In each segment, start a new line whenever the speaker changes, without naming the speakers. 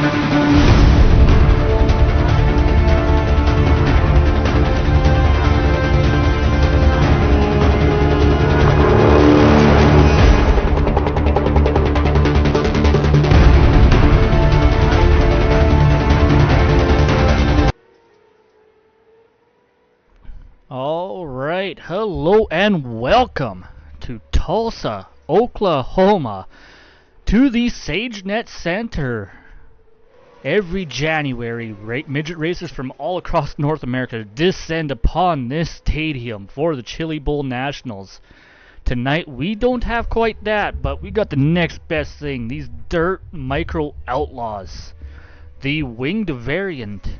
Alright, hello and welcome to Tulsa, Oklahoma, to the SageNet Center. Every January, midget racers from all across North America descend upon this stadium for the Chili Bowl Nationals. Tonight we don't have quite that, but we got the next best thing, these dirt micro Outlaws, the winged variant,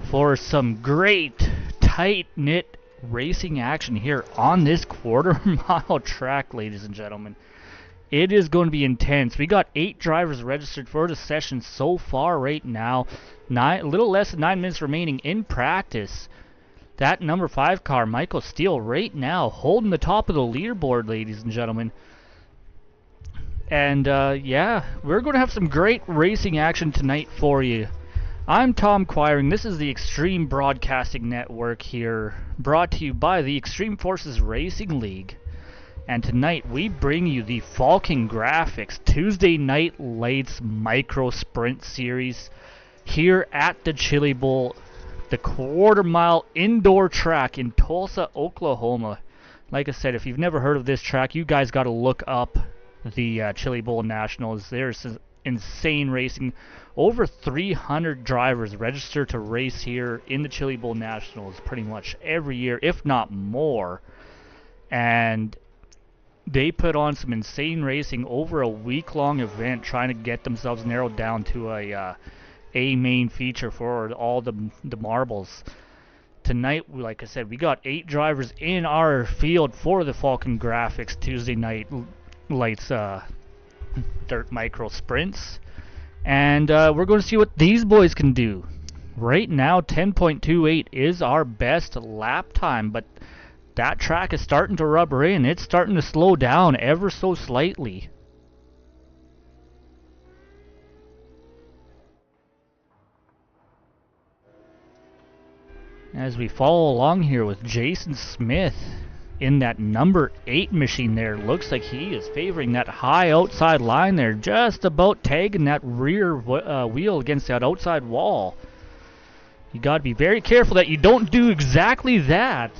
for some great tight-knit racing action here on this quarter-mile track, ladies and gentlemen. It is going to be intense. We got 8 drivers registered for the session so far right now. A little less than 9 minutes remaining in practice. That number 5 car, Michael Steele, right now holding the top of the leaderboard, ladies and gentlemen. And yeah, we're going to have some great racing action tonight for you. I'm Tom Quiring. This is the Extreme Broadcasting Network here, brought to you by the Extreme Forces Racing League. And tonight we bring you the Falcon Graphix Tuesday Night Lights Micro Sprint Series here at the Chili Bowl, the quarter-mile indoor track in Tulsa, Oklahoma. Like I said, if you've never heard of this track, you guys got to look up the Chili Bowl Nationals. There's insane racing. Over 300 drivers register to race here in the Chili Bowl Nationals pretty much every year, if not more. And they put on some insane racing over a week-long event, trying to get themselves narrowed down to a main feature for all the marbles. Tonight, like I said, we got 8 drivers in our field for the Falcon Graphix Tuesday Night Lights dirt micro sprints. And we're going to see what these boys can do. Right now, 10.28 is our best lap time, but that track is starting to rubber in. It's starting to slow down ever so slightly. As we follow along here with Jason Smith in that number 8 machine there, looks like he is favoring that high outside line there, just about tagging that rear wheel against that outside wall. You got to be very careful that you don't do exactly that.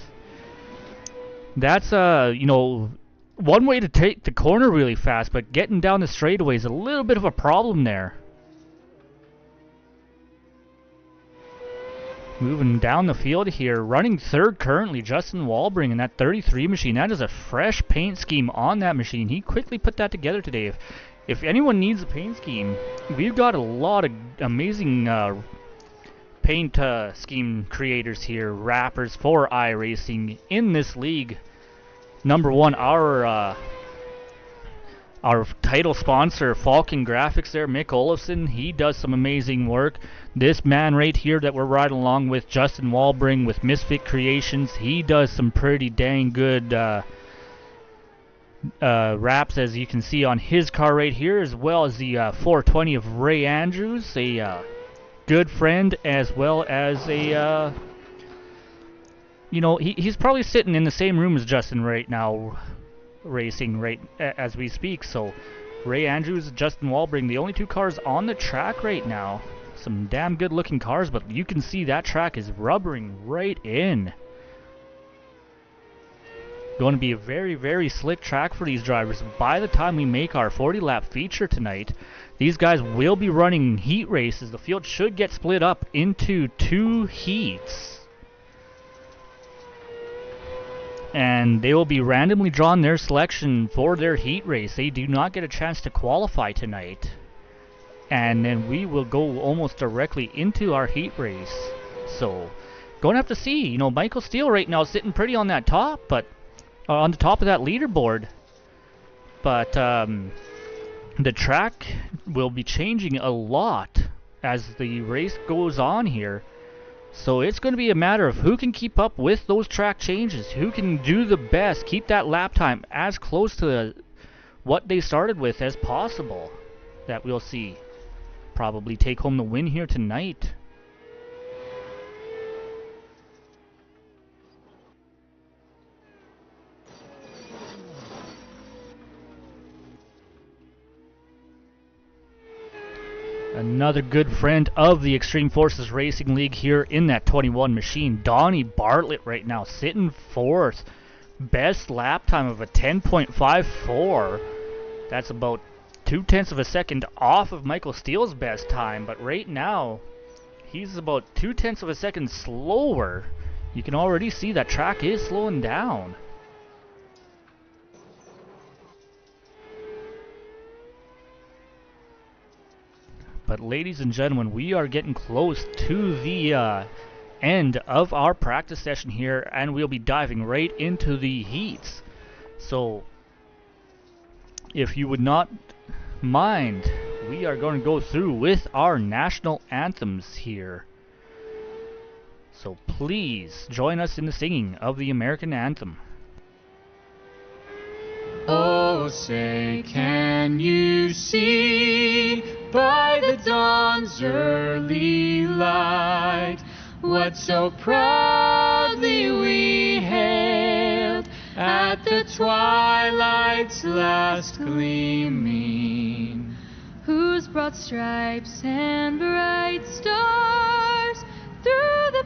That's you know, one way to take the corner really fast, but getting down the straightaway is a little bit of a problem there. Moving down the field here, running third currently, Justin Walbring in that 33 machine. That is a fresh paint scheme on that machine. He quickly put that together today. If anyone needs a paint scheme, we've got a lot of amazing paint scheme creators here, wrappers for iRacing in this league. Number one, our title sponsor, Falcon Graphix there, Mick Olofsson, he does some amazing work. This man right here that we're riding along with, Justin Walbring with Misfit Creations, he does some pretty dang good wraps, as you can see on his car right here, as well as the 420 of Ray Andrews, a good friend, as well as a, you know, he's probably sitting in the same room as Justin right now, racing right as we speak. So Ray Andrews, Justin Walbring, the only 2 cars on the track right now. Some damn good looking cars, but you can see that track is rubbering right in. Going to be a very, very slick track for these drivers. By the time we make our 40 lap feature tonight, these guys will be running heat races. The field should get split up into 2 heats, and they will be randomly drawn their selection for their heat race. They do not get a chance to qualify tonight, and then we will go almost directly into our heat race. So, going to have to see. You know, Michael Steele right now is sitting pretty on that top, but on the top of that leaderboard. But the track will be changing a lot as the race goes on here. So it's going to be a matter of who can keep up with those track changes, who can do the best, keep that lap time as close to what they started with as possible, that we'll see. probably take home the win here tonight. Another good friend of the Extreme Forces Racing League here in that 21 machine, Donnie Bartlett right now sitting fourth. Best lap time of a 10.54. That's about 0.2 of a second off of Michael Steele's best time, but right now he's about 0.2 of a second slower. You can already see that track is slowing down. But ladies and gentlemen, we are getting close to the end of our practice session here, and we'll be diving right into the heats. So if you would not mind, we are going to go through with our national anthems here. So please join us in the singing of the American anthem.
Oh, say, can you see by the dawn's early light what so proudly we hailed at the twilight's last gleaming,
whose broad stripes and bright stars through the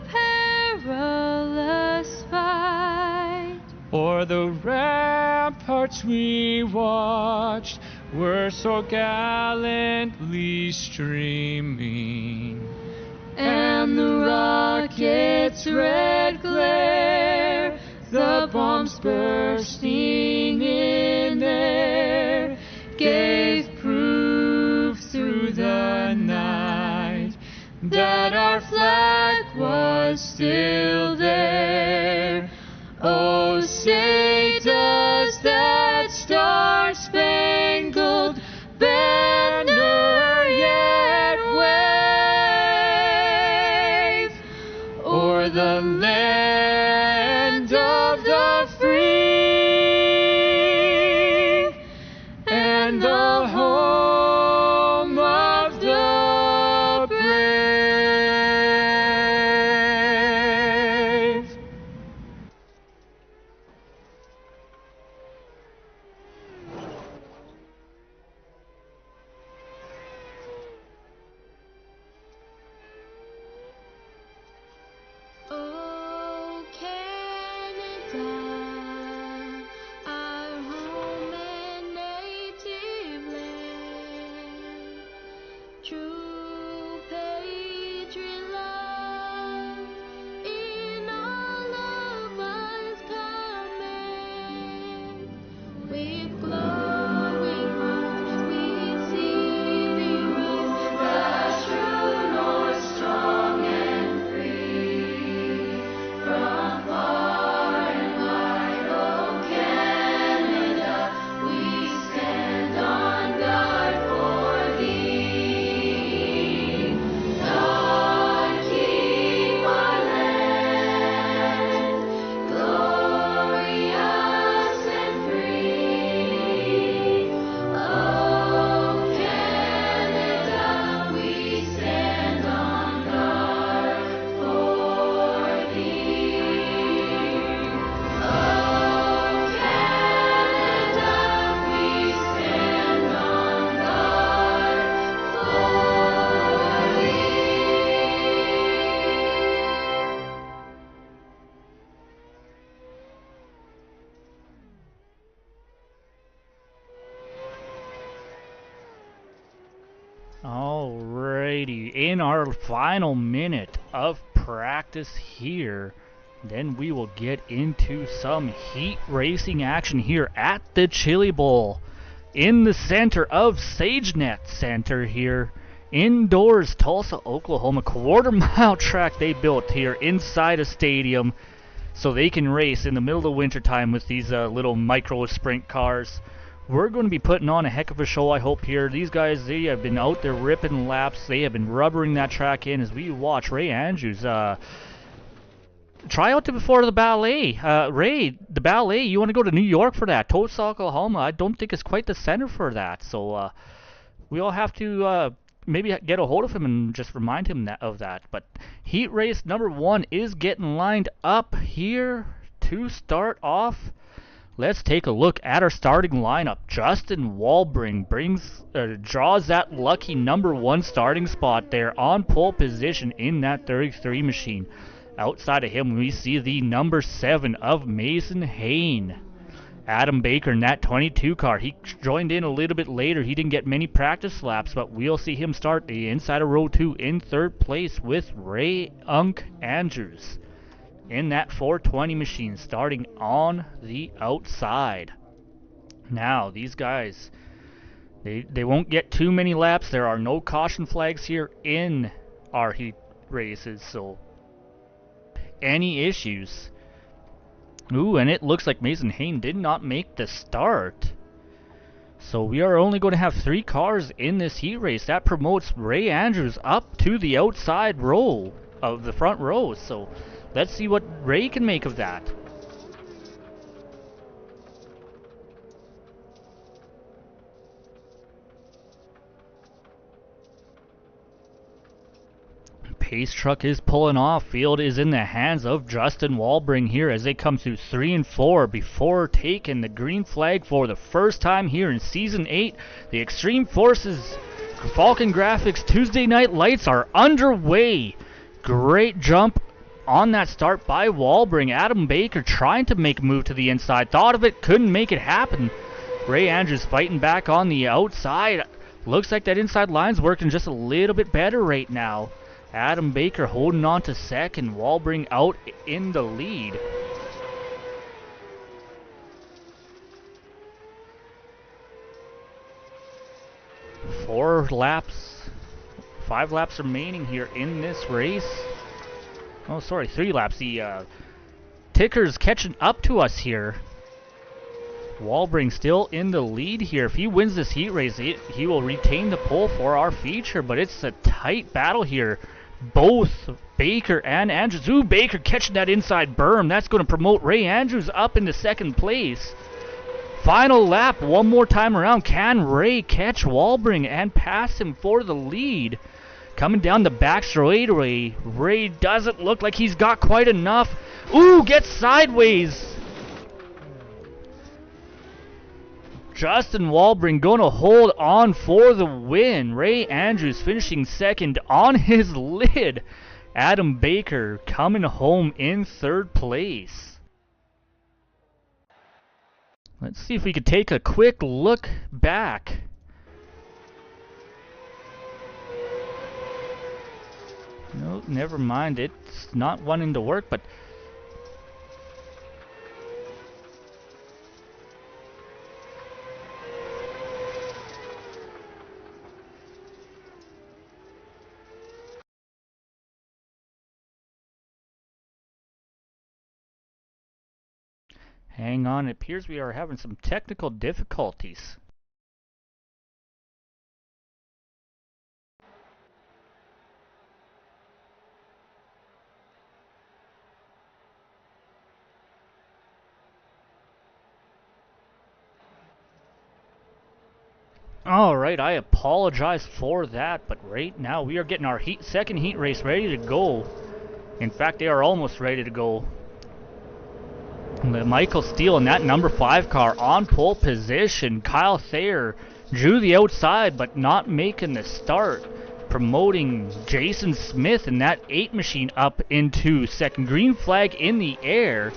perilous fight
o'er the ramparts we watched were so gallantly streaming,
and the rocket's red glare, the bombs bursting in air, gave proof through the night that our flag was still there. Oh, say, does that star-spangled banner yet wave o'er the land of the free and the home of the brave? Oh, Canada, our home and native land, true patriot love in all of us command. With glowing hearts we see thee rise, the true North, strong and free. From far and wide, oh Canada, we stand on guard for thee. God keep our land glorious and free. Oh Canada, we stand on guard for thee. Oh Canada, we stand on guard for thee.
Alrighty, in our final minute of practice here, then we will get into some heat racing action here at the Chili Bowl in the center of SageNet Center here, indoors, Tulsa, Oklahoma. Quarter-mile track they built here inside a stadium so they can race in the middle of winter time with these little micro sprint cars. We're going to be putting on a heck of a show, I hope, here. These guys, they have been out there ripping laps. They have been rubbering that track in as we watch Ray Andrews try out before the ballet. Ray, the ballet, you want to go to New York for that? Tulsa, Oklahoma, I don't think it's quite the center for that. So we all have to maybe get a hold of him and just remind him of that. But heat race number 1 is getting lined up here to start off. Let's take a look at our starting lineup. Justin Walbring draws that lucky number 1 starting spot there on pole position in that 33 machine. Outside of him, we see the number 7 of Mason Hain. Adam Baker in that 22 car. He joined in a little bit later. He didn't get many practice laps, but we'll see him start the inside of row 2 in 3rd place with Ray Andrews in that 420 machine, starting on the outside. Now, these guys, they won't get too many laps. There are no caution flags here in our heat races, so any issues. Ooh, and it looks like Mason Hain did not make the start. So we are only going to have 3 cars in this heat race. That promotes Ray Andrews up to the outside row of the front row. So let's see what Ray can make of that. Pace truck is pulling off. Field is in the hands of Justin Walbring here as they come through 3 and 4 before taking the green flag for the first time here in Season 8. The Extreme Forces Falcon Graphix Tuesday Night Lights are underway. Great jump on that start by Walbring. Adam Baker trying to make a move to the inside. Thought of it, couldn't make it happen. Ray Andrews fighting back on the outside. Looks like that inside line's working just a little bit better right now. Adam Baker holding on to second. Walbring out in the lead. Five laps remaining here in this race. Oh, sorry, 3 laps. The ticker's catching up to us here. Walbring still in the lead here. If he wins this heat race, he will retain the pole for our feature, but it's a tight battle here. Both Baker and Andrews. Ooh, Baker catching that inside berm. That's going to promote Ray Andrews up into 2nd place. Final lap, one more time around. Can Ray catch Walbring and pass him for the lead? Coming down the back straightaway, Ray doesn't look like he's got quite enough. Ooh, gets sideways. Justin Walbring going to hold on for the win. Ray Andrews finishing 2nd on his lid. Adam Baker coming home in 3rd place. Let's see if we could take a quick look back. No, never mind. It's not wanting to work, but hang on, it appears we are having some technical difficulties. Alright, I apologize for that, but right now we are getting our second heat race ready to go. In fact, they are almost ready to go. Michael Steele in that number 5 car on pole position. Kyle Thayer drew the outside but not making the start. Promoting Jason Smith in that 8 machine up into 2nd. Green flag in the air.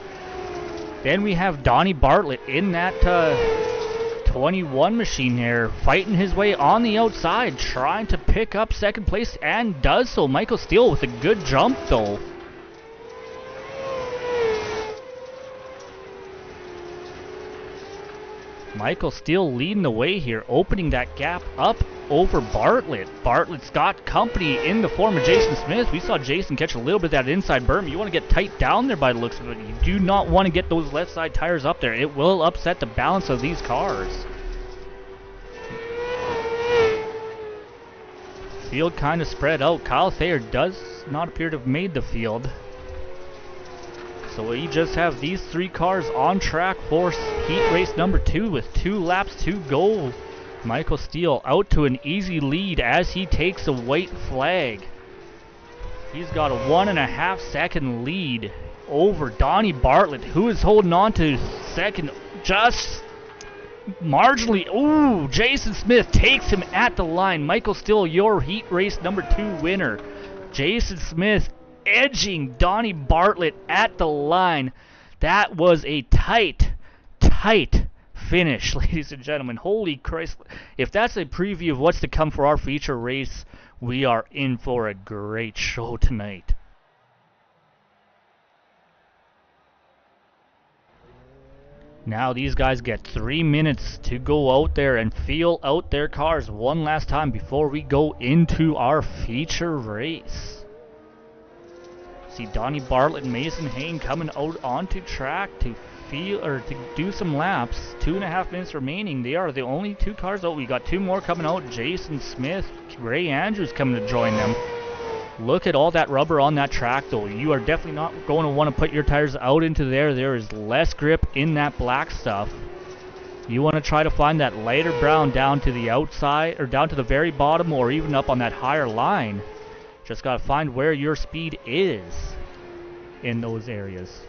Then we have Donnie Bartlett in that 21 machine here, fighting his way on the outside, trying to pick up 2nd place, and does so. Michael Steele with a good jump though. Michael Steele leading the way here, opening that gap up over Bartlett. Bartlett's got company in the form of Jason Smith. We saw Jason catch a little bit of that inside berm. You want to get tight down there by the looks of it. You do not want to get those left side tires up there. It will upset the balance of these cars. Field kind of spread out. Kyle Thayer does not appear to have made the field. So we just have these 3 cars on track for heat race number 2 with 2 laps to go. Michael Steele out to an easy lead as he takes a white flag. He's got a 1.5 second lead over Donnie Bartlett, who is holding on to second just marginally. Ooh, Jason Smith takes him at the line. Michael Steele, your heat race number 2 winner. Jason Smith edging Donnie Bartlett at the line. That was a tight finish, ladies and gentlemen. Holy Christ. If that's a preview of what's to come for our feature race, we are in for a great show tonight. Now these guys get 3 minutes to go out there and feel out their cars one last time before we go into our feature race. See Donnie Bartlett and Mason Hayne coming out onto track to do some laps. 2.5 minutes remaining. They are the only 2 cars out. We got 2 more coming out. Jason Smith, Ray Andrews coming to join them. Look at all that rubber on that track though. You are definitely not going to want to put your tires out into there. There is less grip in that black stuff. You want to try to find that lighter brown down to the outside, or down to the very bottom, or even up on that higher line. Just got to find where your speed is in those areas.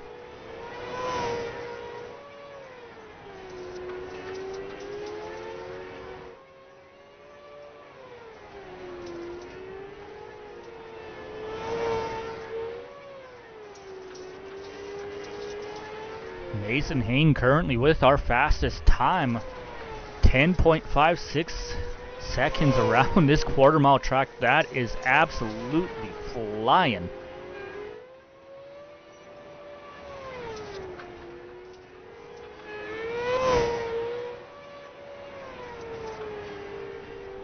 Mason Hayne currently with our fastest time. 10.56 seconds around this quarter-mile track. That is absolutely flying.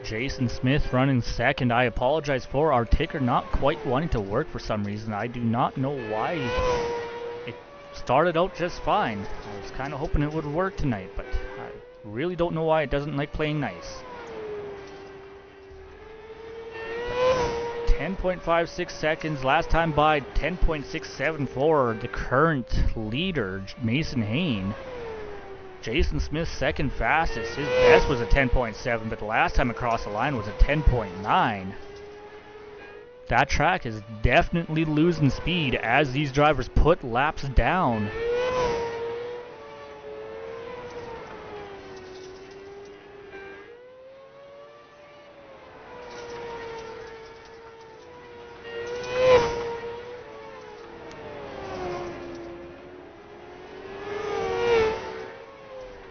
Jason Smith running second. I apologize for our ticker not quite wanting to work for some reason. I do not know why. It started out just fine. I was kind of hoping it would work tonight, but I really don't know why it doesn't like playing nice. 10.56 seconds. Last time by 10.67 for the current leader, Mason Hayne. Jason Smith second fastest. His best was a 10.7, but the last time across the line was a 10.9. That track is definitely losing speed as these drivers put laps down.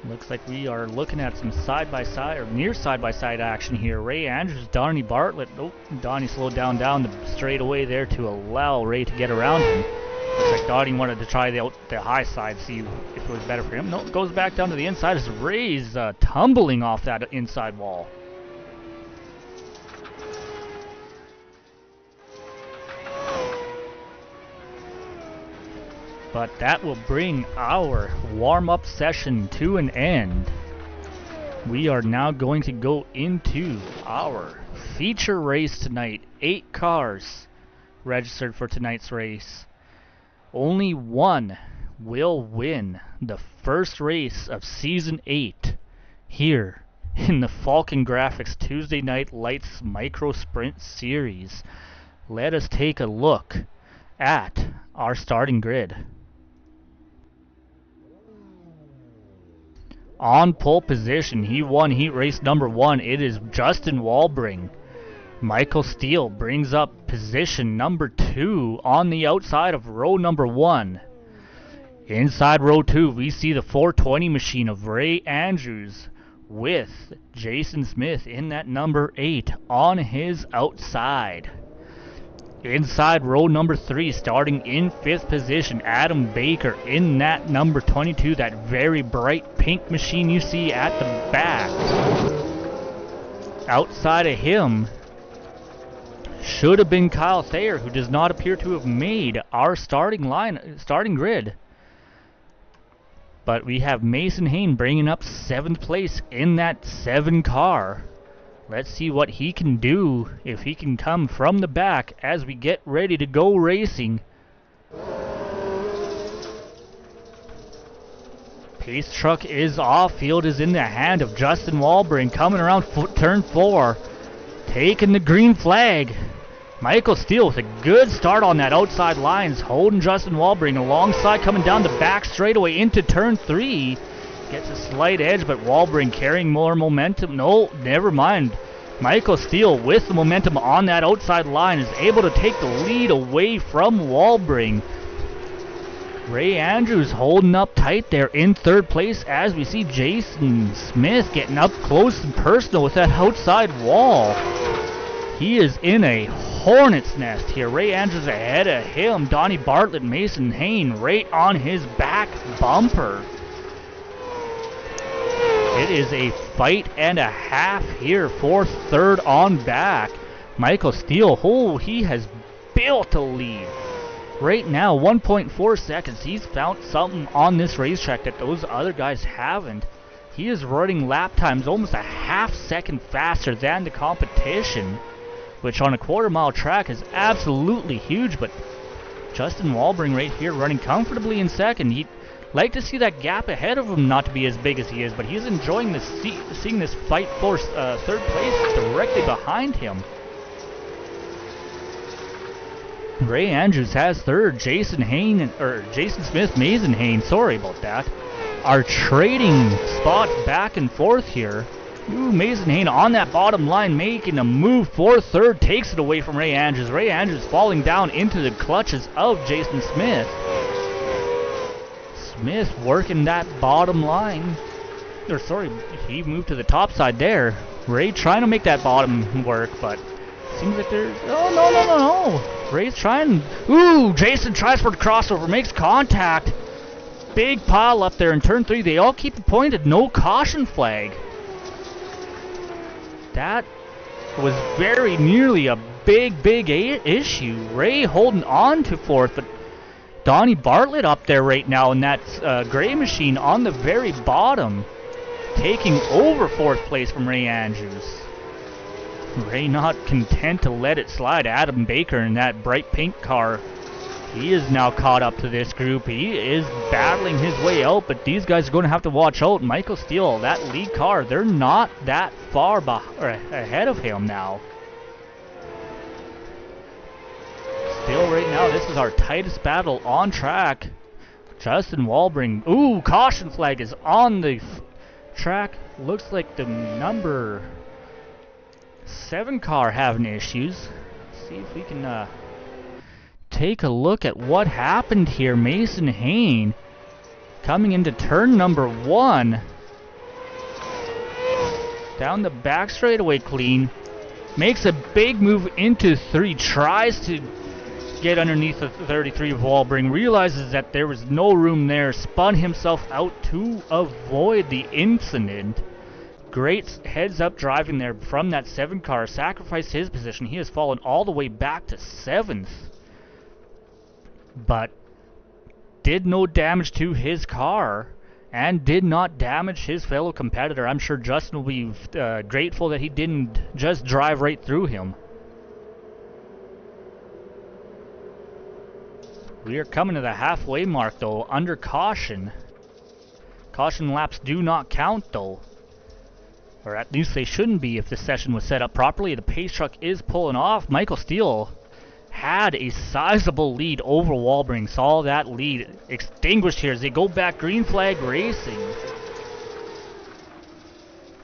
Looks like we are looking at some side-by-side or near side-by-side action here. Ray Andrews, Donnie Bartlett. Oh, Donnie slowed down the straightaway there to allow Ray to get around him. Looks like Donnie wanted to try the high side, see if it was better for him. No, it goes back down to the inside as Ray's tumbling off that inside wall. But that will bring our warm-up session to an end. We are now going to go into our feature race tonight. 8 cars registered for tonight's race. Only one will win the first race of Season 8 here in the Falcon Graphix Tuesday Night Lights Micro Sprint Series. Let us take a look at our starting grid. On pole position, he won heat race number 1. It is Justin Walbring. Michael Steele brings up position number 2 on the outside of row number 1. Inside row 2, we see the 420 machine of Ray Andrews with Jason Smith in that number 8 on his outside. Inside row number 3, starting in 5th position, Adam Baker in that number 22, that very bright pink machine you see at the back. Outside of him should have been Kyle Thayer, who does not appear to have made our starting grid. But we have Mason Hayne bringing up 7th place in that 7 car. Let's see what he can do, if he can come from the back as we get ready to go racing. Pace truck is off. Field is in the hand of Justin Walbring, coming around turn 4, taking the green flag. Michael Steele with a good start on that outside lines, holding Justin Walbring alongside, coming down the back straightaway into turn 3. Gets a slight edge, but Walbring carrying more momentum. No, never mind. Michael Steele with the momentum on that outside line is able to take the lead away from Walbring. Ray Andrews holding up tight there in 3rd place as we see Jason Smith getting up close and personal with that outside wall. He is in a hornet's nest here. Ray Andrews ahead of him. Donnie Bartlett, Mason Hain right on his back bumper. It is a fight and a half here for 3rd on back. Michael Steele, oh, he has built a lead. Right now, 1.4 seconds. He's found something on this racetrack that those other guys haven't. He is running lap times almost a half second faster than the competition, which on a quarter-mile track is absolutely huge. But Justin Walbring right here running comfortably in 2nd. He'd like to see that gap ahead of him not to be as big as he is, but he's enjoying this, seeing this fight for 3rd place directly behind him. Ray Andrews has 3rd. Jason Smith, Mason Hain, sorry about that, are trading spots back and forth here. Ooh, Mason Hain on that bottom line making a move for 3rd, takes it away from Ray Andrews. Ray Andrews falling down into the clutches of Jason Smith. Smith working that bottom line. Or sorry, he moved to the top side there. Ray trying to make that bottom work, but seems like there's... Oh, no. Ray's trying... Ooh, Jason tries for the crossover, makes contact. Big pile up there in turn 3. They all keep it pointed. No caution flag. That was very nearly a big issue. Ray holding on to 4th, but Donnie Bartlett up there right now in that gray machine on the very bottom, taking over 4th place from Ray Andrews. Ray not content to let it slide. Adam Baker in that bright pink car, he is now caught up to this group. He is battling his way out, but these guys are going to have to watch out. Michael Steele, that lead car, they're not that far ahead of him now. Still right now, this is our tightest battle on track. Justin Walbring. Ooh, caution flag is on the track. Looks like the number 7 car having issues. Let's see if we can take a look at what happened here. Mason Hain coming into turn number 1. Down the back straightaway clean. Makes a big move into 3. Tries to get underneath the 33 of Walbring, realizes that there was no room there, spun himself out to avoid the incident. Great heads up driving there from that 7 car, sacrificed his position. He has fallen all the way back to 7th, but did no damage to his car and did not damage his fellow competitor. I'm sure Justin will be grateful that he didn't just drive right through him. We are coming to the halfway mark though, under caution. Caution laps do not count though. Or at least they shouldn't be if the session was set up properly. The pace truck is pulling off. Michael Steele had a sizable lead over Walbring. Saw that lead extinguished here as they go back. Green flag racing.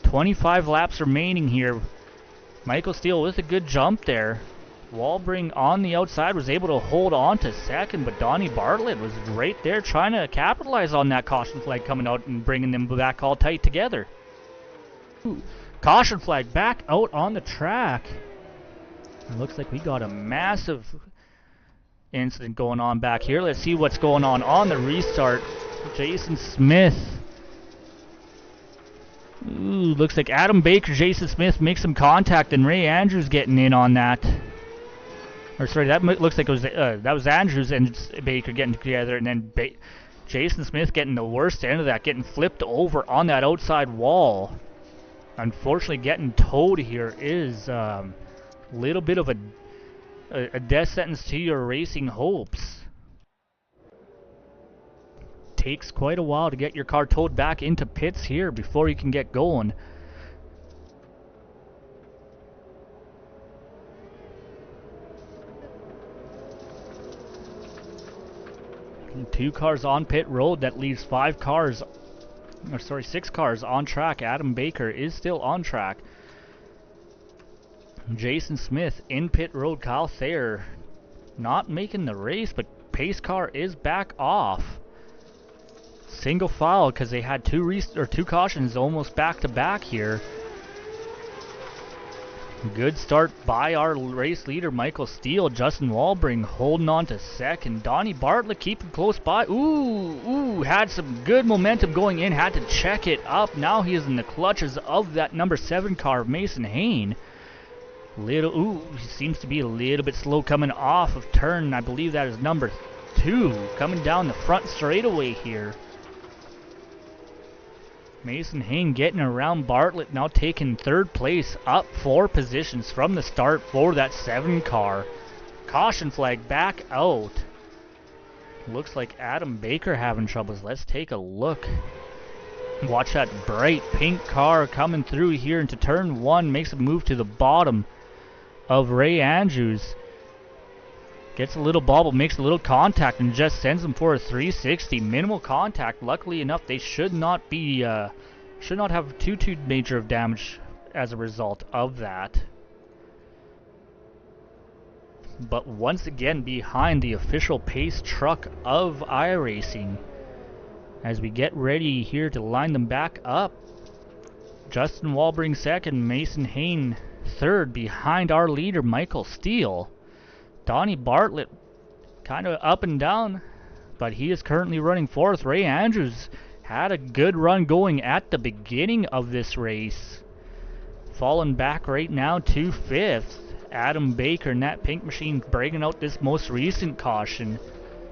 25 laps remaining here. Michael Steele with a good jump there. Walbring on the outside was able to hold on to 2nd, but Donnie Bartlett was right there trying to capitalize on that caution flag coming out and bringing them back all tight together. Ooh, caution flag back out on the track. It looks like we got a massive incident going on back here. Let's see what's going on the restart. Jason Smith. Ooh, looks like Adam Baker, Jason Smith make some contact, and Ray Andrews getting in on that. Or sorry, that looks like it was that was Andrews and Baker getting together, and then Jason Smith getting the worst end of that, getting flipped over on that outside wall. Unfortunately, getting towed here is a little bit of a death sentence to your racing hopes. takes quite a while to get your car towed back into pits here before you can get going. Two cars on pit road, that leaves 6 cars on track. Adam Baker is still on track. Jason Smith in pit road. Kyle Thayer not making the race, but pace car is back off. Single file because they had two cautions almost back to back here. Good start by our race leader Michael Steele. Justin Walbring holding on to second. Donnie Bartlett keeping close by. Ooh, had some good momentum going in. Had to check it up. Now he is in the clutches of that number 7 car, Mason Hain. He seems to be a little bit slow coming off of turn. I believe that is number 2 coming down the front straightaway here. Mason Hain getting around Bartlett, now taking 3rd place, up 4 positions from the start for that 7 car. Caution flag back out. Looks like Adam Baker having troubles. Let's take a look. Watch that bright pink car coming through here into turn 1. Makes a move to the bottom of Ray Andrews. Gets a little bobble, makes a little contact, and just sends them for a 360. Minimal contact. Luckily enough, they should not have too major of damage as a result of that. But once again, behind the official pace truck of iRacing, as we get ready here to line them back up. Justin Walbring 2nd, Mason Hain 3rd, behind our leader Michael Steele. Donnie Bartlett kind of up and down, but he is currently running 4th. Ray Andrews had a good run going at the beginning of this race. Falling back right now to 5th. Adam Baker in that pink machine breaking out this most recent caution.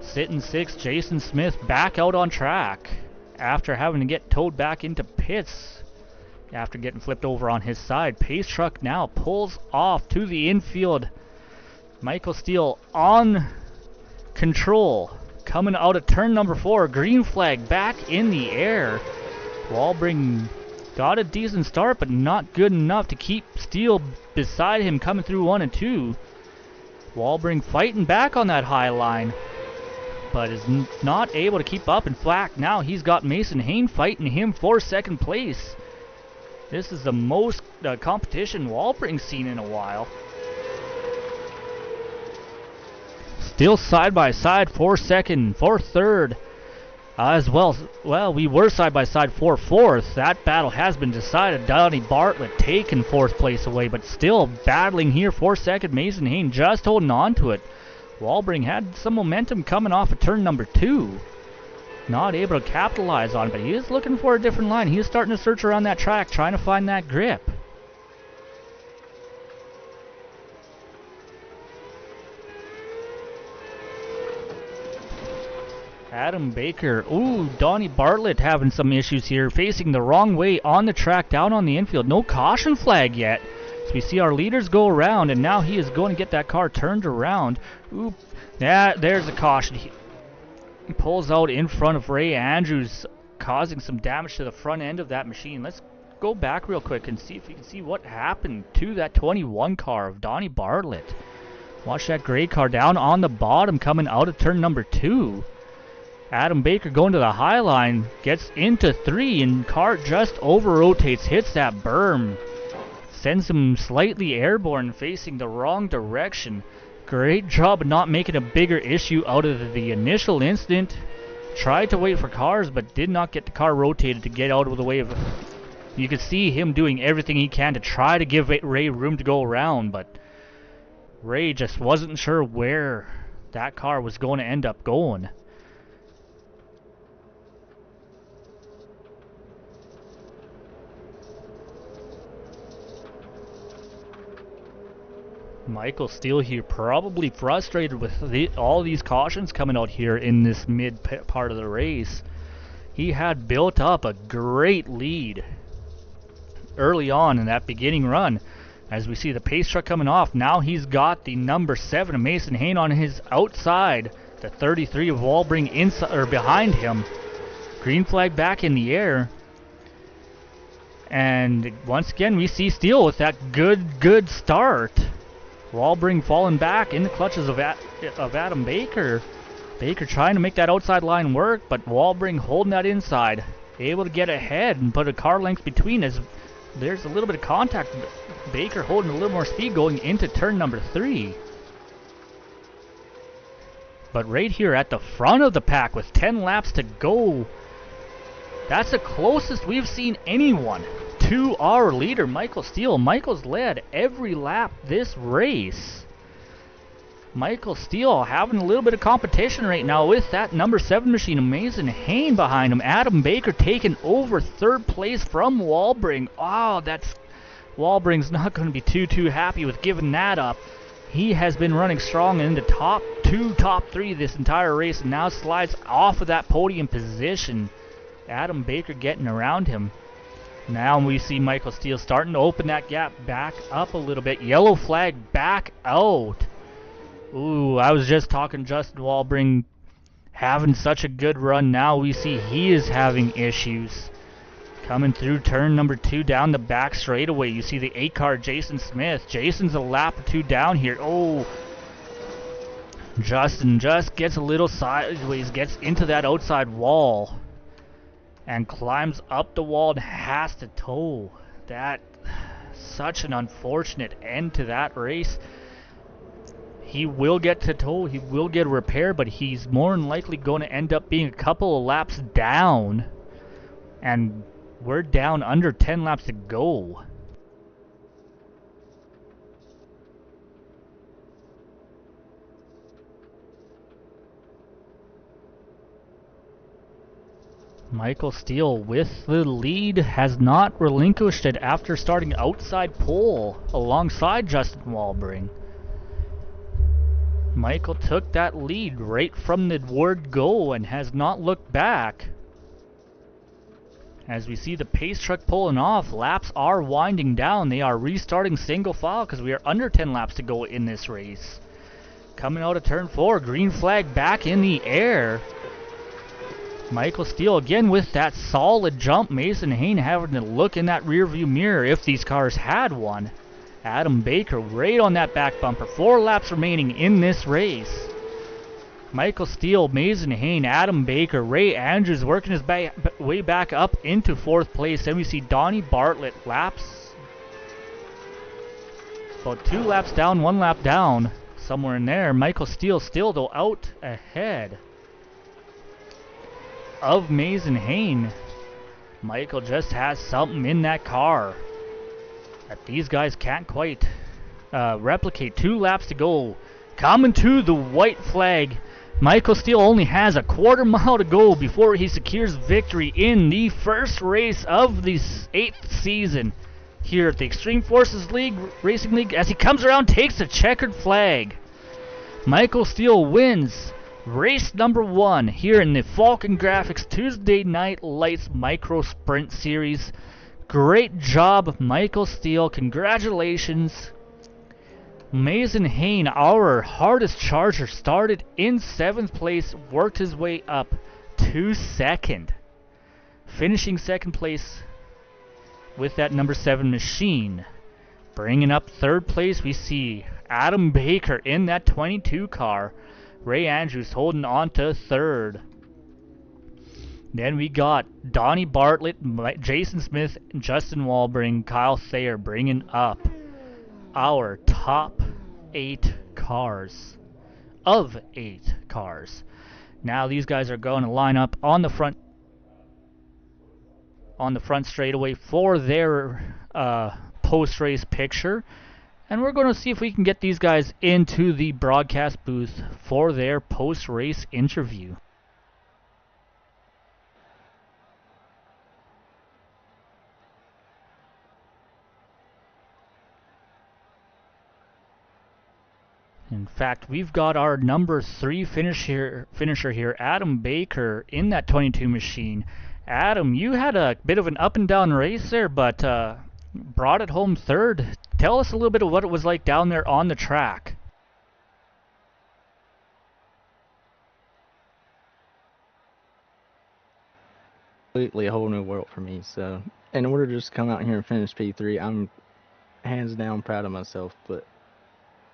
Sitting 6th, Jason Smith back out on track after having to get towed back into pits after getting flipped over on his side. Pace truck now pulls off to the infield. Michael Steele on control, coming out of turn number 4. Green flag back in the air. Walbring got a decent start, but not good enough to keep Steele beside him coming through 1 and 2. Walbring fighting back on that high line, but is not able to keep up. In fact, now he's got Mason Hain fighting him for 2nd place. This is the most competition Walbring's seen in a while. Still side by side for 2nd, for 3rd as well. Well, we were side by side for 4th. That battle has been decided. Donnie Bartlett taking 4th place away, but still battling here for 2nd. Mason Hain just holding on to it. Walbring had some momentum coming off of turn number 2. Not able to capitalize on it, but he is looking for a different line. He is starting to search around that track, trying to find that grip. Adam Baker. Ooh, Donnie Bartlett having some issues here. Facing the wrong way on the track, down on the infield. No caution flag yet. So we see our leaders go around, and now he is going to get that car turned around. Ooh, there's a caution. He pulls out in front of Ray Andrews, causing some damage to the front end of that machine. Let's go back real quick and see if you can see what happened to that 21 car of Donnie Bartlett. Watch that gray car down on the bottom coming out of turn number 2. Adam Baker going to the high line, gets into 3, and car just over-rotates, hits that berm. Sends him slightly airborne, facing the wrong direction. Great job of not making a bigger issue out of the initial incident. Tried to wait for cars, but did not get the car rotated to get out of the way of it. You could see him doing everything he can to try to give Ray room to go around, but Ray just wasn't sure where that car was going to end up going. Michael Steele here, probably frustrated with all these cautions coming out here in this mid part of the race. He had built up a great lead early on in that beginning run. As we see the pace truck coming off, now he's got the number 7 of Mason Hain on his outside, the 33 of Walbring inside or behind him. Green flag back in the air. And once again, we see Steele with that good start. Walbring falling back in the clutches of Adam Baker. Baker trying to make that outside line work, but Walbring holding that inside. Able to get ahead and put a car length between as there's a little bit of contact. Baker holding a little more speed going into turn number 3. But right here at the front of the pack with 10 laps to go, that's the closest we've seen anyone to our leader, Michael Steele. Michael's led every lap this race. Michael Steele having a little bit of competition right now with that number 7 machine, Amazing Hayne behind him. Adam Baker taking over 3rd place from Walbring. Oh, Walbring's not going to be too happy with giving that up. He has been running strong in the top 2, top 3 this entire race, and now slides off of that podium position. Adam Baker getting around him. Now we see Michael Steele starting to open that gap back up a little bit. Yellow flag back out. Ooh, I was just talking Justin Walbring having such a good run. Now we see he is having issues. Coming through turn number 2 down the back straightaway. You see the 8 car Jason Smith. Jason's a lap or 2 down here. Oh, Justin just gets a little sideways, gets into that outside wall and climbs up the wall and has to tow. That, such an unfortunate end to that race. He will get to tow, he will get a repair, but he's more than likely going to end up being a couple of laps down. And we're down under 10 laps to go. Michael Steele with the lead, has not relinquished it after starting outside pole alongside Justin Walbring. Michael took that lead right from the word go and has not looked back. As we see the pace truck pulling off, laps are winding down. They are restarting single file because we are under 10 laps to go in this race. Coming out of turn 4, green flag back in the air. Michael Steele again with that solid jump. Mason Hayne having to look in that rear view mirror if these cars had one. Adam Baker right on that back bumper. 4 laps remaining in this race. Michael Steele, Mason Hayne, Adam Baker, Ray Andrews working his way back up into 4th place. Then we see Donnie Bartlett laps. About 2 laps down, 1 lap down. Somewhere in there. Michael Steele still though out ahead of Mason Hayne. Michael just has something in that car that these guys can't quite replicate. 2 laps to go. Coming to the white flag. Michael Steele only has a quarter mile to go before he secures victory in the first race of the 8th season here at the Extreme Forces League Racing League. As he comes around, takes the checkered flag. Michael Steele wins race number 1 here in the Falcon Graphix Tuesday Night Lights Micro Sprint Series. Great job, Michael Steele. Congratulations. Mason Hayne, our hardest charger, started in 7th place, worked his way up to 2nd. Finishing 2nd place with that number 7 machine. Bringing up 3rd place, we see Adam Baker in that 22 car. Ray Andrews holding on to 3rd. Then we got Donnie Bartlett, Jason Smith, Justin Walbring, Kyle Thayer bringing up our top 8 cars of 8 cars. Now these guys are going to line up on the front straightaway for their post-race picture, and we're going to see if we can get these guys into the broadcast booth for their post-race interview. In fact, we've got our number 3 finisher here, Adam Baker, in that 22 machine. Adam, you had a bit of an up and down race there, but brought it home 3rd. Tell us a little bit of what it was like down there on the track.
completely a whole new world for me. So in order to just come out here and finish P3, I'm hands down proud of myself. But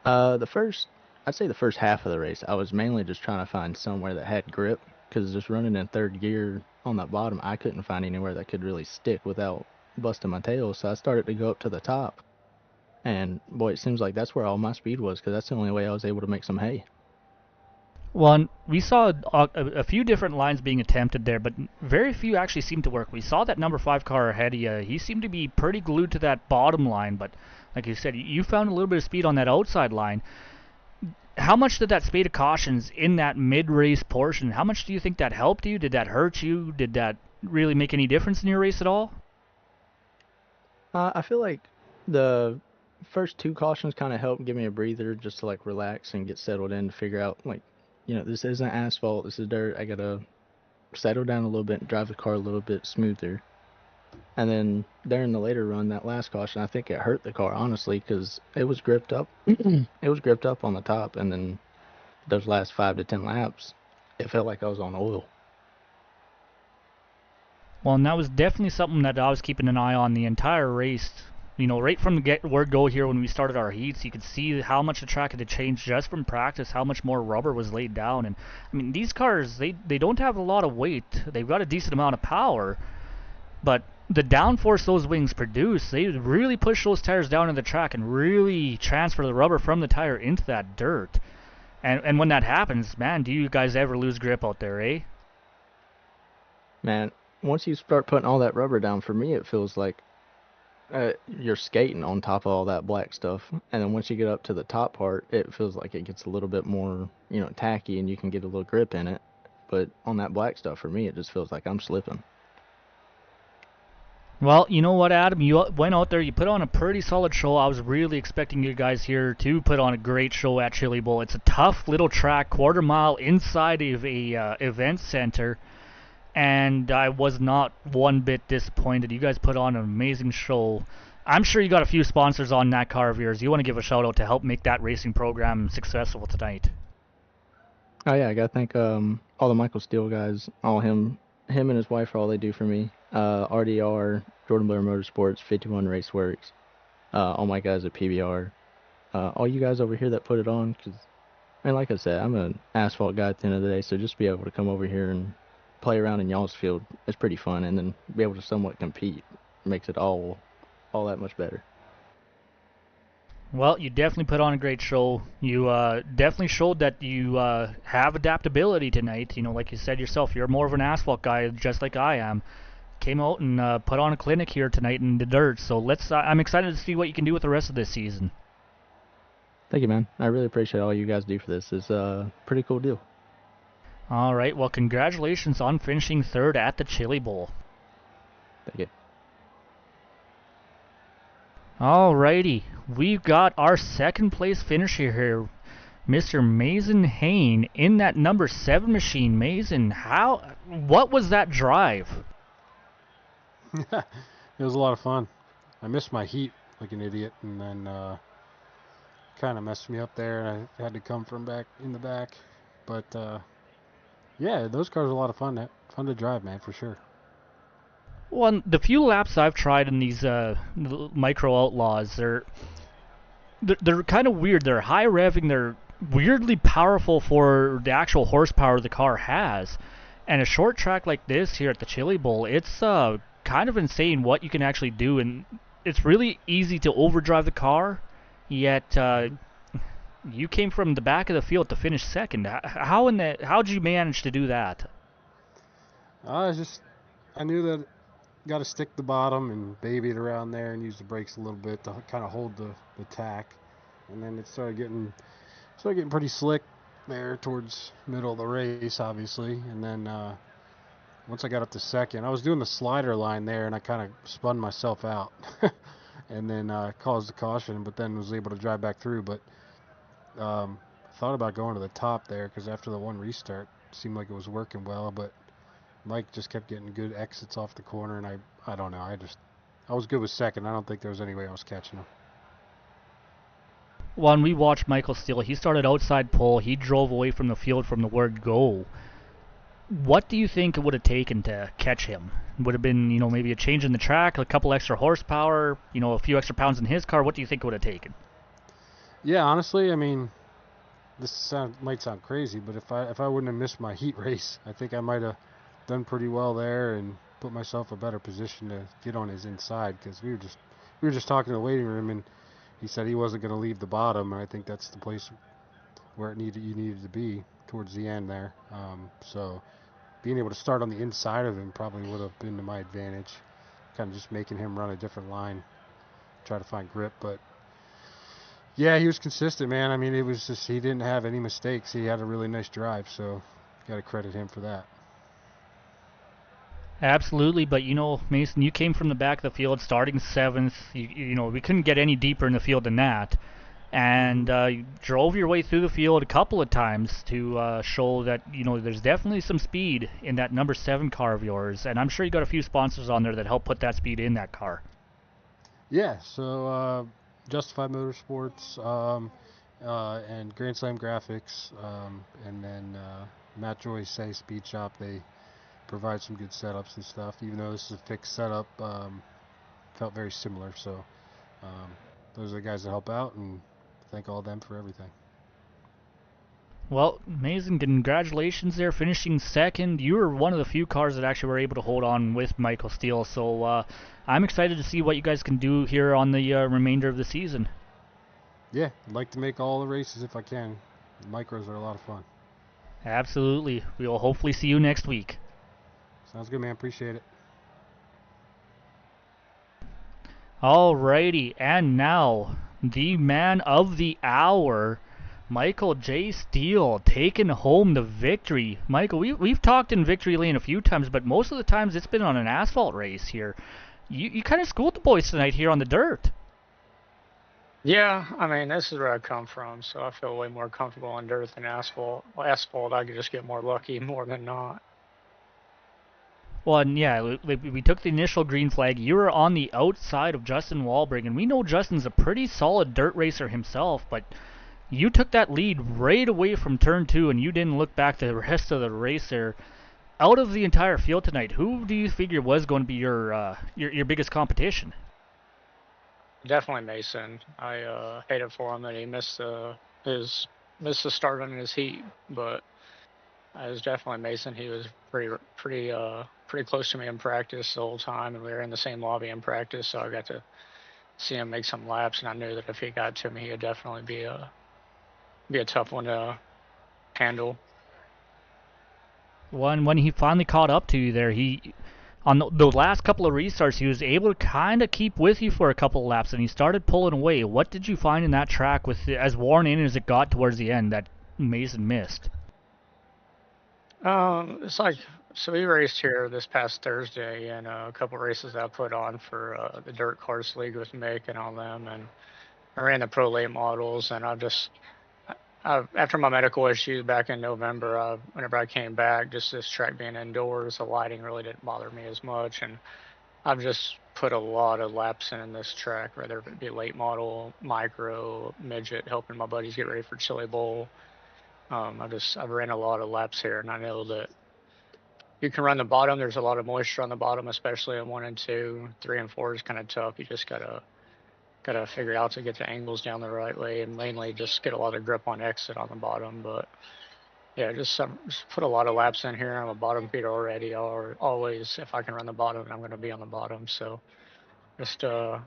I'd say the first half of the race, I was mainly just trying to find somewhere that had grip, because just running in third gear on that bottom, I couldn't find anywhere that could really stick without busting my tail. So I started to go up to the top, and boy, it seems like that's where all my speed was, because that's the only way I was able to make some hay.
Well, and we saw a few different lines being attempted there, but very few actually seemed to work. We saw that number 5 car ahead of you. He seemed to be pretty glued to that bottom line, but like you said, you found a little bit of speed on that outside line. How much did that spade of cautions in that mid-race portion, how much do you think that helped you? Did that hurt you? Did that really make any difference in your race at all?
I feel like the first 2 cautions kind of helped give me a breather, just to like relax and get settled in, to figure out, like, this isn't asphalt, this is dirt. I gotta settle down a little bit and drive the car a little bit smoother. And then during the later run, that last caution, I think it hurt the car, honestly, because it was gripped up. It was gripped up on the top, and then those last 5 to 10 laps, it felt like I was on oil.
Well, and that was definitely something that I was keeping an eye on the entire race. Right from the word go here when we started our heats, you could see how much the track had changed just from practice, how much more rubber was laid down. And I mean, these cars, they don't have a lot of weight. They've got a decent amount of power, but the downforce those wings produce, they really push those tires down in the track and really transfer the rubber from the tire into that dirt. And when that happens, man, do you guys ever lose grip out there, eh?
Man, once you start putting all that rubber down, for me, it feels like you're skating on top of all that black stuff. And then once you get up to the top part, it feels like it gets a little bit more, tacky, and you can get a little grip in it. But on that black stuff, for me, it just feels like I'm slipping.
Well, you know what, Adam? You went out there, you put on a pretty solid show. I was really expecting you guys here to put on a great show at Chili Bowl. It's a tough little track, quarter mile inside of a event center, and I was not one bit disappointed. You guys put on an amazing show. I'm sure you got a few sponsors on that car of yours. You want to give a shout out to help make that racing program successful tonight.
Oh yeah, I gotta thank all the Michael Steele guys, all him and his wife for all they do for me. RDR, Jordan Blair Motorsports, 51 Raceworks, all my guys at PBR, all you guys over here that put it on, because, like I said, I'm an asphalt guy at the end of the day, so just be able to come over here and play around in y'all's field is pretty fun, and then be able to somewhat compete makes it all that much better.
Well, you definitely put on a great show. You definitely showed that you have adaptability tonight. Like you said yourself, you're more of an asphalt guy, just like I am. Came out and put on a clinic here tonight in the dirt. So I'm excited to see what you can do with the rest of this season.
Thank you, man. I really appreciate all you guys do for this. It's a pretty cool deal.
All right. Well, congratulations on finishing third at the Chili Bowl.
Thank you.
Alrighty, we've got our second place finisher here, Mr. Mason Hain, in that number 7 machine. Mason, what was that drive?
It was a lot of fun. I missed my heat like an idiot, and then kind of messed me up there, and I had to come from back in the back. But yeah, those cars are a lot of fun. Fun to drive, man, for sure.
Well, the few laps I've tried in these micro Outlaws, they're kind of weird. They're high revving. They're weirdly powerful for the actual horsepower the car has. And a short track like this here at the Chili Bowl, it's kind of insane what you can actually do. And it's really easy to overdrive the car, yet you came from the back of the field to finish second. How'd you manage to do that?
I knew that got to stick the bottom and baby it around there and use the brakes a little bit to kind of hold the tack. And then it started getting pretty slick there towards middle of the race, obviously. And then once I got up to second, I was doing the slider line there, and I kind of spun myself out and then caused the caution, but then was able to drive back through. But thought about going to the top there, because after the one restart, it seemed like it was working well, but Mike just kept getting good exits off the corner, and I don't know. I was good with second. I don't think there was any way I was catching him.
When we watched Michael Steele, he started outside pole. He drove away from the field from the word go. What do you think it would have taken to catch him? Would have been, you know, maybe a change in the track, a couple extra horsepower, you know, a few extra pounds in his car? What do you think it would have taken?
Yeah, honestly, I mean, might sound crazy, but if I wouldn't have missed my heat race, I think I might have done pretty well there and put myself a better position to get on his inside, because we were just talking in the waiting room, and he said he wasn't going to leave the bottom, and I think that's the place where you needed to be towards the end there. So being able to start on the inside of him probably would have been to my advantage, kind of just making him run a different line, try to find grip. But yeah, he was consistent, man. I mean, it was just he didn't have any mistakes. He had a really nice drive, so got to credit him for that.
Absolutely, but you know, Mason, you came from the back of the field, starting 7th. You know, we couldn't get any deeper in the field than that, and you drove your way through the field a couple of times to show that, you know, there's definitely some speed in that number 7 car of yours, and I'm sure you got a few sponsors on there that help put that speed in that car.
Yeah, so Justified Motorsports and Grand Slam Graphix, and then Matt Joy's Say Speed Shop. They provide some good setups and stuff. Even though this is a fixed setup, felt very similar. So those are the guys that help out, and thank all of them for everything.
Well, amazing. Congratulations there, finishing 2nd. You were one of the few cars that actually were able to hold on with Michael Steele, so I'm excited to see what you guys can do here on the remainder of the season.
Yeah, I'd like to make all the races if I can. The micros are a lot of fun.
Absolutely. We will hopefully see you next week.
Sounds good, man. Appreciate it.
Alrighty, and now the man of the hour, Michael J. Steele, taking home the victory. Michael, we've talked in victory lane a few times, but most of the times it's been on an asphalt race here. You kind of schooled the boys tonight here on the dirt.
Yeah, I mean, this is where I come from, so I feel way more comfortable on dirt than asphalt. Well, asphalt, I could just get more lucky more than not.
Well, and yeah, we took the initial green flag. You were on the outside of Justin Wahlberg, and we know Justin's a pretty solid dirt racer himself, but you took that lead right away from turn 2, and you didn't look back the rest of the race there. Out of the entire field tonight, who do you figure was going to be your biggest competition?
Definitely Mason. I hated for him that he missed the start on his heat, but it was definitely Mason. He was pretty close to me in practice the whole time, and we were in the same lobby in practice, so I got to see him make some laps, and I knew that if he got to me, he'd definitely be a tough one to handle.
When he finally caught up to you there, on the last couple of restarts, he was able to kind of keep with you for a couple of laps, and he started pulling away. What did you find in that track, with as worn in as it got towards the end, that Mason missed?
It's like, so we raced here this past Thursday, and a couple races I put on for the Dirt Cars League with Mick and all them, and I ran the Pro Late models, and after my medical issue back in November, whenever I came back, just this track being indoors, the lighting really didn't bother me as much, and I've just put a lot of laps in this track, whether it be late model, micro, midget, helping my buddies get ready for Chili Bowl. I've ran a lot of laps here, and I know that you can run the bottom. There's a lot of moisture on the bottom, especially in 1 and 2. 3 and 4 is kind of tough. You just gotta figure out to get the angles down the right way, and mainly just get a lot of grip on exit on the bottom. But yeah, just put a lot of laps in here. I'm a bottom feeder already. Always, if I can run the bottom, I'm going to be on the bottom. So just a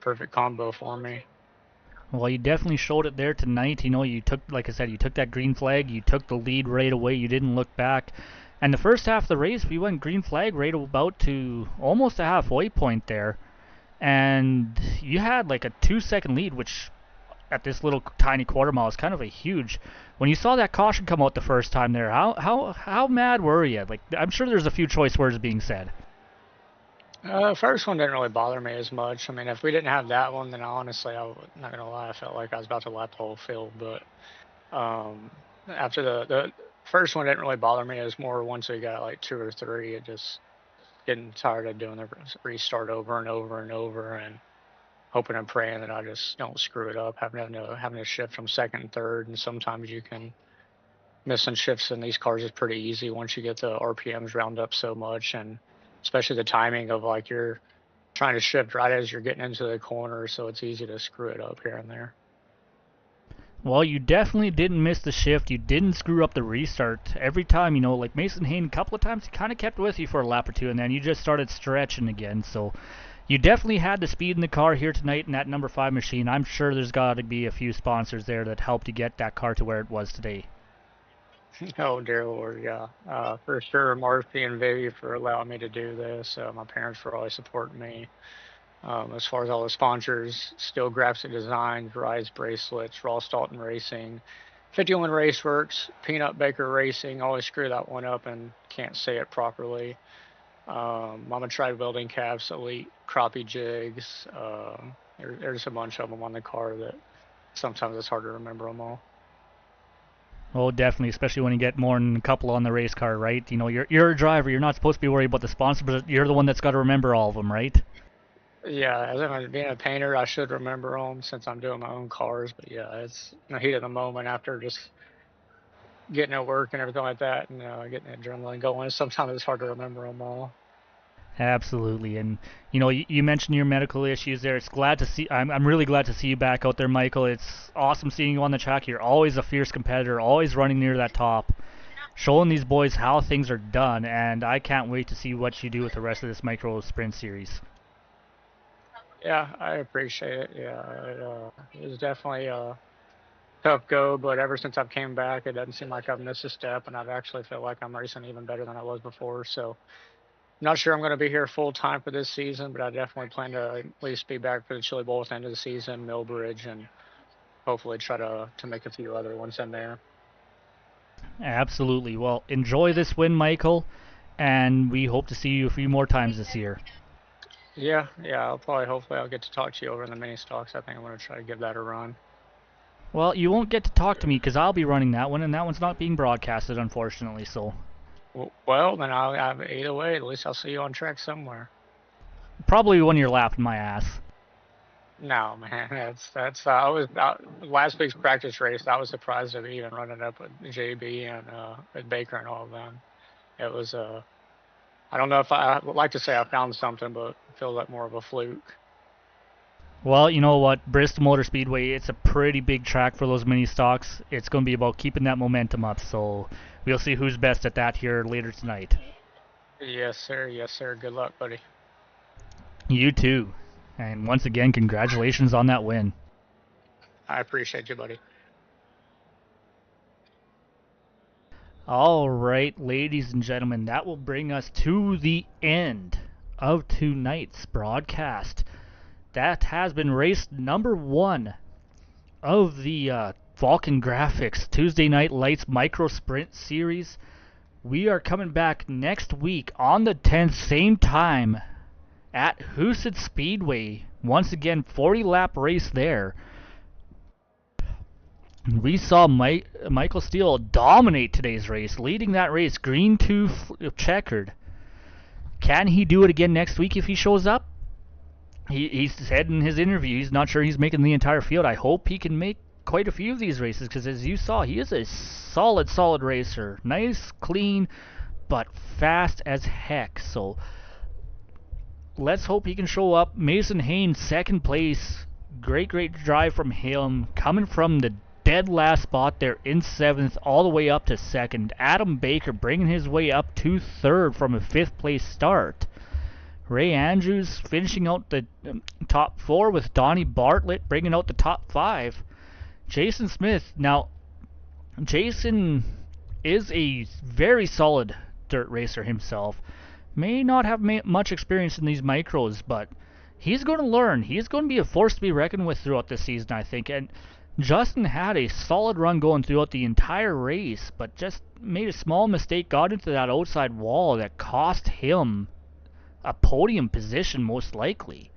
perfect combo for me.
Well, you definitely showed it there tonight. You know, you took, like I said, you took that green flag. You took the lead right away. You didn't look back. And the first half of the race, we went green flag right about to almost a halfway point there. And you had like a 2-second lead, which at this little tiny quarter mile is kind of a huge. When you saw that caution come out the first time there, how mad were you? Like, I'm sure there's a few choice words being said.
First one didn't really bother me as much. I mean, if we didn't have that one, then honestly, I'm not gonna lie, I felt like I was about to lap the whole field. But after the first one didn't really bother me. It was more once we got like 2 or 3, it just getting tired of doing the restart over and over and over, and hoping and praying that I just don't screw it up, having to shift from 2nd and 3rd, and sometimes you can miss some shifts in these cars is pretty easy once you get the RPMs round up so much. And especially the timing of like you're trying to shift right as you're getting into the corner, so it's easy to screw it up here and there.
Well, you definitely didn't miss the shift. You didn't screw up the restart. Every time, like Mason Hayne, a couple of times, he kind of kept with you for a lap or two, and then you just started stretching again. So you definitely had the speed in the car here tonight in that number 5 machine. I'm sure there's got to be a few sponsors there that helped you get that car to where it was today.
Oh dear Lord, yeah. For sure, Marcy and Vivi for allowing me to do this. My parents for always supporting me. As far as all the sponsors, still Graphix Designs, Rise Bracelets, Ross Dalton Racing, 51 Raceworks, Peanut Baker Racing. Always screw that one up and can't say it properly. Mama Tried Welding Caps, Elite Crappie Jigs. There's a bunch of them on the car that sometimes it's hard to remember them all.
Oh, definitely, especially when you get more than a couple on the race car, right? You're a driver. You're not supposed to be worried about the sponsor, but you're the one that's got to remember all of them, right?
Yeah, as I'm being a painter, I should remember them since I'm doing my own cars. But yeah, it's in the heat of the moment after just getting at work and everything like that, and getting the adrenaline going. Sometimes it's hard to remember them all.
Absolutely, and you mentioned your medical issues there. It's glad to see. I'm really glad to see you back out there, Michael. It's awesome seeing you on the track. You're always a fierce competitor, always running near that top, showing these boys how things are done. And I can't wait to see what you do with the rest of this micro sprint series.
Yeah, I appreciate it. Yeah, it was definitely a tough go, but ever since I've came back, it doesn't seem like I've missed a step, and I've actually felt like I'm racing even better than I was before. So, I'm not sure I'm going to be here full time for this season, but I definitely plan to at least be back for the Chili Bowl at the end of the season, Millbridge, and hopefully try to make a few other ones in there.
Absolutely. Well, enjoy this win, Michael, and we hope to see you a few more times this year.
Yeah, hopefully I'll get to talk to you over in the mini stocks. I think I'm going to try to give that a run.
Well, you won't get to talk to me because I'll be running that one, and that one's not being broadcasted, unfortunately, so.
Well, then either way, at least I'll see you on track somewhere.
Probably when you're laughing my ass.
No, man, that's last week's practice race. I was surprised of even running up with JB and with Baker and all of them. It was I don't know if I would like to say I found something, but it feels like more of a fluke.
Well, you know what? Bristol Motor Speedway, it's a pretty big track for those mini stocks. It's going to be about keeping that momentum up, so we'll see who's best at that here later tonight.
Yes, sir. Yes, sir. Good luck, buddy.
You too. And once again, congratulations on that win.
I appreciate you, buddy.
All right, ladies and gentlemen, that will bring us to the end of tonight's broadcast. That has been race number 1 of the Falcon Graphix Tuesday Night Lights Micro Sprint Series. We are coming back next week on the 10th, same time, at Huset Speedway. Once again, 40-lap race there. We saw Michael Steele dominate today's race, leading that race, green to checkered. Can he do it again next week if he shows up? He said in his interview he's not sure he's making the entire field. I hope he can make quite a few of these races, because as you saw, he is a solid racer. Nice, clean, but fast as heck. So let's hope he can show up. Mason Haynes, second place. Great drive from him, coming from the dead last spot there in 7th all the way up to 2nd. Adam Baker bringing his way up to 3rd from a 5th place start. Ray Andrews finishing out the top 4 with Donnie Bartlett bringing out the top 5. Jason Smith. Now, Jason is a very solid dirt racer himself. May not have much experience in these micros, but he's going to learn. He's going to be a force to be reckoned with throughout this season, I think. And Justin had a solid run going throughout the entire race, but just made a small mistake, got into that outside wall that cost him a podium position, most likely.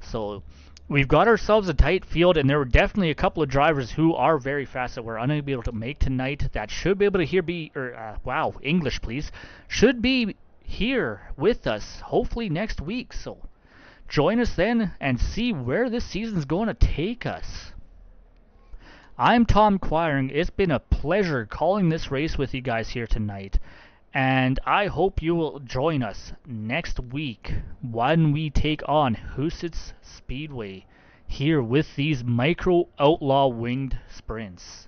So we've got ourselves a tight field, and there were definitely a couple of drivers who are very fast that we're unable to make tonight that should be able to English please, should be here with us hopefully next week. So join us then and see where this season's going to take us. I'm Tom Quiring. It's been a pleasure calling this race with you guys here tonight. And I hope you will join us next week when we take on Huset's Speedway here with these micro outlaw winged sprints.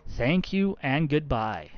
Thank you and goodbye.